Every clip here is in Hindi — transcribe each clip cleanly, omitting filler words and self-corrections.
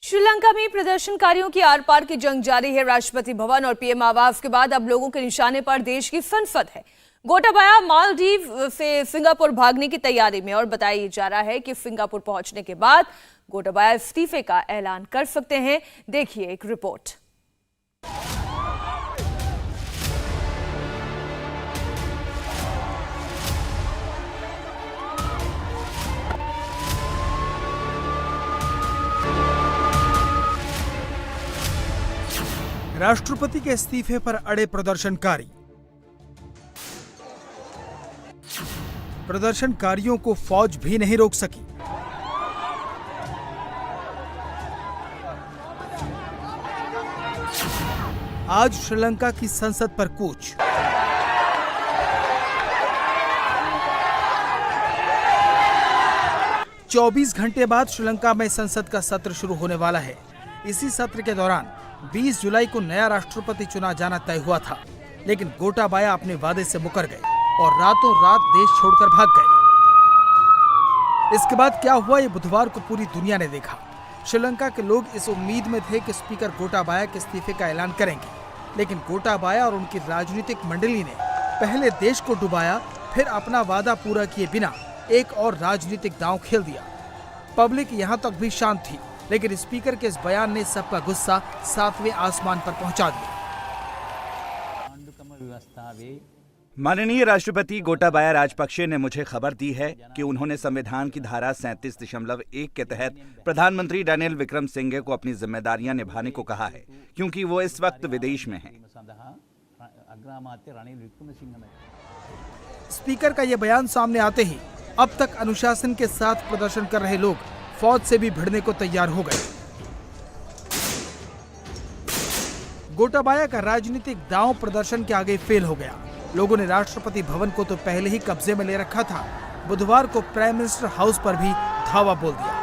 श्रीलंका में प्रदर्शनकारियों की आर पार की जंग जारी है। राष्ट्रपति भवन और पीएम आवास के बाद अब लोगों के निशाने पर देश की सनसद है। गोटाबाया मालदीव से सिंगापुर भागने की तैयारी में और बताया जा रहा है कि सिंगापुर पहुंचने के बाद गोटाबाया इस्तीफे का ऐलान कर सकते हैं। देखिए एक रिपोर्ट। राष्ट्रपति के इस्तीफे पर अड़े प्रदर्शनकारी। प्रदर्शनकारियों को फौज भी नहीं रोक सकी। आज श्रीलंका की संसद पर कूच। चौबीस घंटे बाद श्रीलंका में संसद का सत्र शुरू होने वाला है। इसी सत्र के दौरान 20 जुलाई को नया राष्ट्रपति चुना जाना तय हुआ था, लेकिन गोटाबाया अपने वादे से मुकर गए और रातों रात देश छोड़कर भाग गए। इसके बाद क्या हुआ ये बुधवार को पूरी दुनिया ने देखा। श्रीलंका के लोग इस उम्मीद में थे कि स्पीकर गोटाबाया के इस्तीफे का ऐलान करेंगे, लेकिन गोटाबाया और उनकी राजनीतिक मंडली ने पहले देश को डुबाया, फिर अपना वादा पूरा किए बिना एक और राजनीतिक दांव खेल दिया। पब्लिक यहाँ तक भी शांत थी, लेकिन स्पीकर के इस बयान ने सबका गुस्सा 7वें आसमान पर पहुंचा दिया। माननीय राष्ट्रपति गोटाबाया राजपक्षे ने मुझे खबर दी है कि उन्होंने संविधान की धारा 37.1 के तहत प्रधानमंत्री रानिल विक्रमसिंघे को अपनी जिम्मेदारियां निभाने को कहा है, क्योंकि वो इस वक्त विदेश में हैं। स्पीकर का यह बयान सामने आते ही अब तक अनुशासन के साथ प्रदर्शन कर रहे लोग फौज से भी भिड़ने को तैयार हो गए। गोटाबाया का राजनीतिक दांव प्रदर्शन के आगे फेल हो गया। लोगों ने राष्ट्रपति भवन को तो पहले ही कब्जे में ले रखा था, बुधवार को प्राइम मिनिस्टर हाउस पर भी धावा बोल दिया।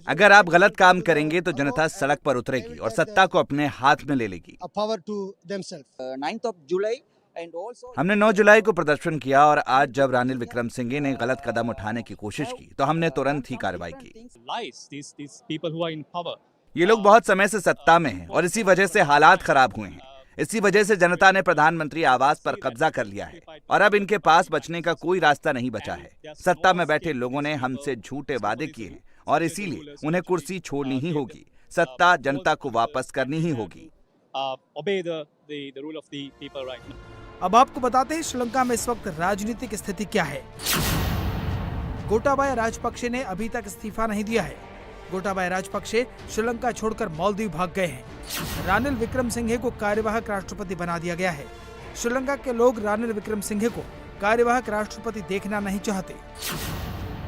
अगर आप गलत काम करेंगे तो जनता सड़क पर उतरेगी और सत्ता को अपने हाथ में ले लेगी। हमने 9 जुलाई को प्रदर्शन किया और आज जब रानिल विक्रमसिंघे ने गलत कदम उठाने की कोशिश की तो हमने तुरंत ही कार्रवाई की। ये लोग बहुत समय से सत्ता में हैं और इसी वजह से हालात खराब हुए हैं। इसी वजह से जनता ने प्रधानमंत्री आवास पर कब्जा कर लिया है और अब इनके पास बचने का कोई रास्ता नहीं बचा है। सत्ता में बैठे लोगों ने हमसे झूठे वादे किए हैं और इसीलिए उन्हें कुर्सी छोड़नी ही होगी। सत्ता जनता को वापस करनी ही होगी। अब आपको बताते हैं श्रीलंका में इस वक्त राजनीतिक स्थिति क्या है। गोटाबाया राजपक्षे ने अभी तक इस्तीफा नहीं दिया है। गोटाबाया राजपक्षे श्रीलंका छोड़कर मालदीव भाग गए हैं। रानिल विक्रमसिंघे को कार्यवाहक राष्ट्रपति बना दिया गया है। श्रीलंका के लोग रानिल विक्रमसिंघे को कार्यवाहक राष्ट्रपति देखना नहीं चाहते।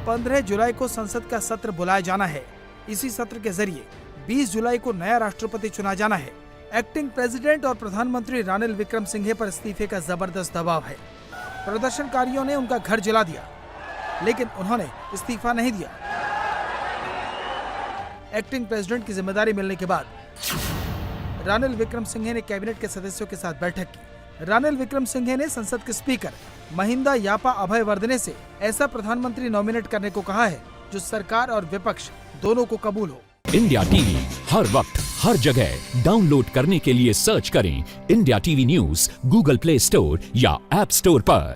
15 जुलाई को संसद का सत्र बुलाया जाना है। इसी सत्र के जरिए 20 जुलाई को नया राष्ट्रपति चुना जाना है। एक्टिंग प्रेसिडेंट और प्रधानमंत्री रानिल विक्रमसिंघे पर इस्तीफे का जबरदस्त दबाव है। प्रदर्शनकारियों ने उनका घर जला दिया, लेकिन उन्होंने इस्तीफा नहीं दिया। एक्टिंग प्रेसिडेंट की जिम्मेदारी मिलने के बाद रानिल विक्रमसिंघे ने कैबिनेट के सदस्यों के साथ बैठक की। रानिल विक्रमसिंघे ने संसद के स्पीकर महिंदा यापा अभयवर्धने से ऐसा प्रधानमंत्री नॉमिनेट करने को कहा है जो सरकार और विपक्ष दोनों को कबूल हो। इंडिया टीवी हर वक्त हर जगह डाउनलोड करने के लिए सर्च करें India TV news Google play store या ऐप स्टोर पर।